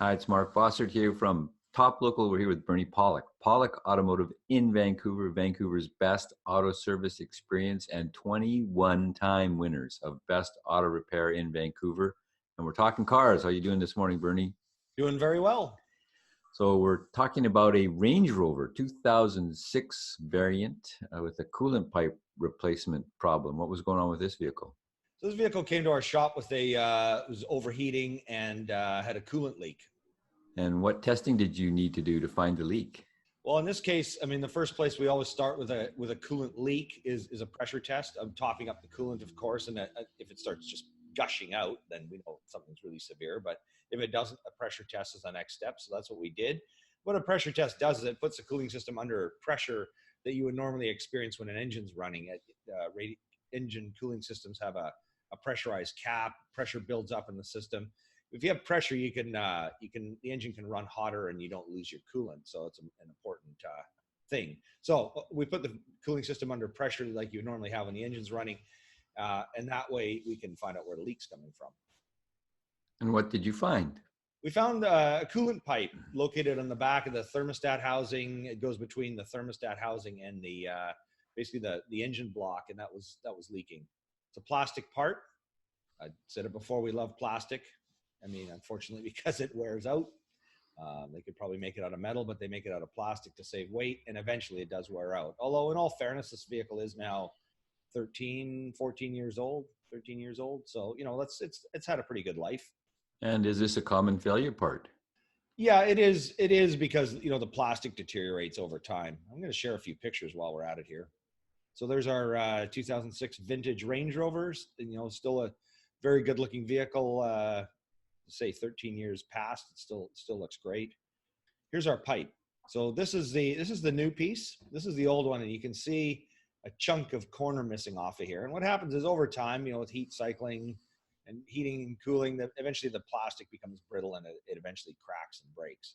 Hi, it's Mark Bossert here from Top Local. We're here with Bernie Pawlik. Pawlik Automotive in Vancouver, Vancouver's best auto service experience and 21-time winners of Best Auto Repair in Vancouver. And we're talking cars. How are you doing this morning, Bernie? Doing very well. So we're talking about a Range Rover 2006 variant with a coolant pipe replacement problem. What was going on with this vehicle? So this vehicle came to our shop with it was overheating and had a coolant leak. And what testing did you need to do to find the leak? Well, in this case, I mean, the first place we always start with a coolant leak is a pressure test. I'm topping up the coolant, of course, and if it starts just gushing out, then we know something's really severe. But if it doesn't, a pressure test is the next step. So that's what we did. What a pressure test does is it puts the cooling system under pressure that you would normally experience when an engine's running. Engine cooling systems have a pressurized cap. Pressure builds up in the system. If you have pressure, the engine can run hotter and you don't lose your coolant. So it's an important thing. So we put the cooling system under pressure like you normally have when the engine's running. And that way we can find out where the leak's coming from. And what did you find? We found a coolant pipe located on the back of the thermostat housing. It goes between the thermostat housing and basically the engine block, and that was leaking. It's a plastic part. I said it before, we love plastic. I mean, unfortunately, because it wears out. They could probably make it out of metal, but they make it out of plastic to save weight, and eventually it does wear out. Although, in all fairness, this vehicle is now 13 years old. So, it's had a pretty good life. And is this a common failure part? Yeah, it is. It is because, the plastic deteriorates over time. I'm going to share a few pictures while we're at it here. So there's our 2006 vintage Range Rovers, and, still a very good looking vehicle. Say 13 years past, it still looks great. Here's our pipe. So this is the new piece. This is the old one, and you can see a chunk of corner missing off of here. And what happens is over time, with heat cycling and heating and cooling, that eventually the plastic becomes brittle and it eventually cracks and breaks.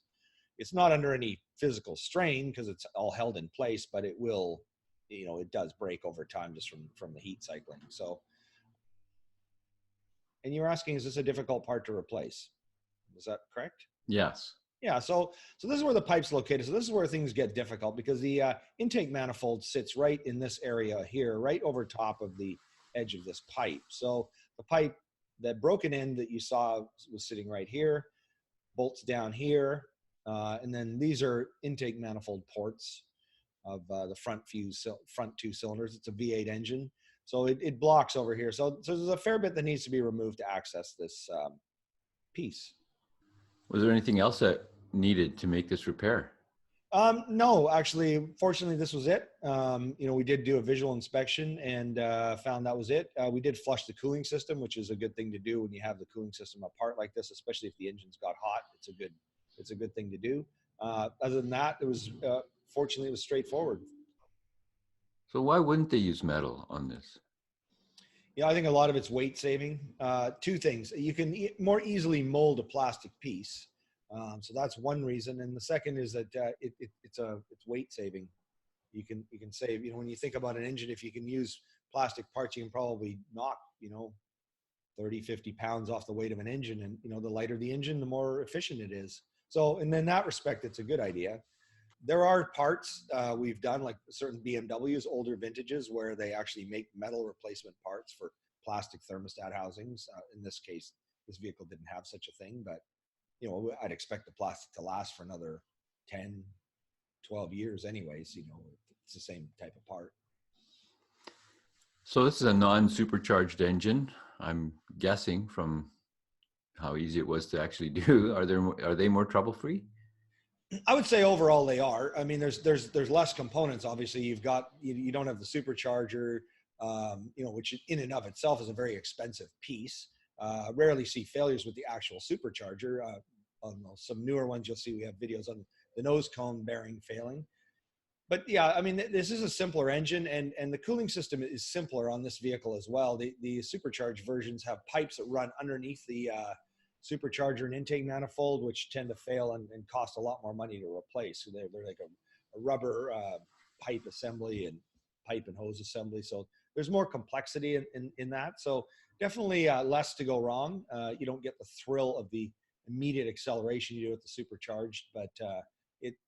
It's not under any physical strain because it's all held in place, but it will, it does break over time just from the heat cycling. So. And you're asking, is this a difficult part to replace? Is that correct? Yes. Yeah, so this is where the pipe's located. So this is where things get difficult because the intake manifold sits right in this area here, right over top of the edge of this pipe. So the pipe, that broken end that you saw was sitting right here, bolts down here, and then these are intake manifold ports of the front two cylinders. It's a V8 engine. So it blocks over here. So there's a fair bit that needs to be removed to access this piece. Was there anything else that needed to make this repair? No, actually, fortunately, this was it. We did do a visual inspection and found that was it. We did flush the cooling system, which is a good thing to do when you have the cooling system apart like this, especially if the engine's got hot. It's a good thing to do. Other than that, fortunately, it was straightforward. So why wouldn't they use metal on this? Yeah, I think a lot of it's weight saving. Two things: you can more easily mold a plastic piece, so that's one reason. And the second is that it's weight saving. You can save. When you think about an engine, if you can use plastic parts, you can probably knock 30, 50 pounds off the weight of an engine. And the lighter the engine, the more efficient it is. So, and in that respect, it's a good idea. There are parts we've done, like certain BMWs, older vintages, where they actually make metal replacement parts for plastic thermostat housings. In this case, this vehicle didn't have such a thing, but I'd expect the plastic to last for another 10, 12 years anyways. It's the same type of part. So this is a non-supercharged engine, I'm guessing, from how easy it was to actually do. Are they more trouble-free? I would say overall they are. I mean, there's less components. Obviously, you don't have the supercharger, which in and of itself is a very expensive piece. Rarely see failures with the actual supercharger. On some newer ones, you'll see we have videos on the nose cone bearing failing. But yeah, I mean, this is a simpler engine, and the cooling system is simpler on this vehicle as well. The supercharged versions have pipes that run underneath the supercharger and intake manifold, which tend to fail and cost a lot more money to replace. So they're like a rubber pipe assembly and pipe and hose assembly. So there's more complexity in that. So definitely less to go wrong. You don't get the thrill of the immediate acceleration you do with the supercharged, but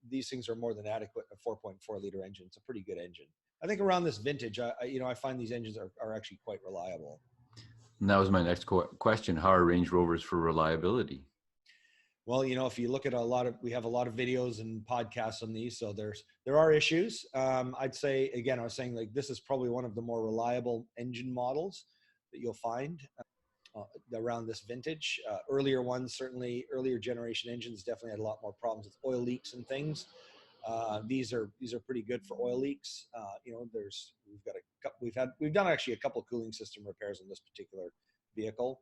these things are more than adequate in a 4.4-liter engine. It's a pretty good engine. I think around this vintage, I find these engines are actually quite reliable. And that was my next question. How are Range Rovers for reliability? Well, if you look at we have a lot of videos and podcasts on these, so there are issues. I'd say, again, I was saying, like, this is probably one of the more reliable engine models that you'll find around this vintage. Earlier ones, certainly earlier generation engines, definitely had a lot more problems with oil leaks and things. These are pretty good for oil leaks. We've done actually a couple cooling system repairs on this particular vehicle.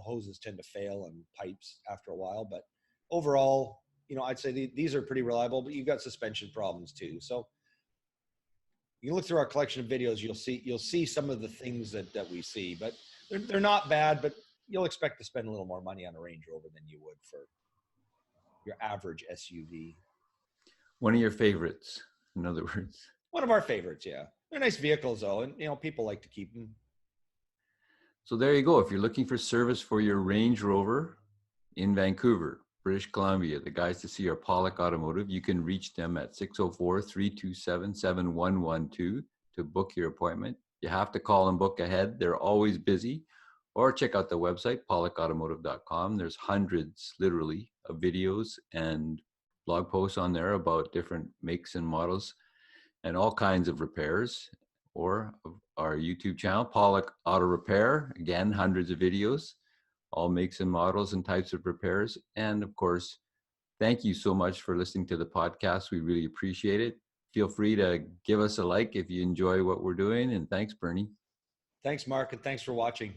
Hoses tend to fail and pipes after a while, but overall, I'd say these are pretty reliable, but you've got suspension problems too. So you can look through our collection of videos, you'll see some of the things that we see, but they're not bad, but you'll expect to spend a little more money on a Range Rover than you would for your average SUV. One of your favorites, in other words. One of our favorites, yeah. They're nice vehicles though, and people like to keep them. So there you go. If you're looking for service for your Range Rover in Vancouver, British Columbia, the guys to see are Pawlik Automotive. You can reach them at 604-327-7112 to book your appointment. You have to call and book ahead. They're always busy. Or check out the website, pawlikautomotive.com. There's hundreds, literally, of videos and blog posts on there about different makes and models and all kinds of repairs. Or our YouTube channel, Pawlik Auto Repair. Again, hundreds of videos, all makes and models and types of repairs. And of course, thank you so much for listening to the podcast. We really appreciate it. Feel free to give us a like if you enjoy what we're doing. And thanks, Bernie. Thanks, Mark, and thanks for watching.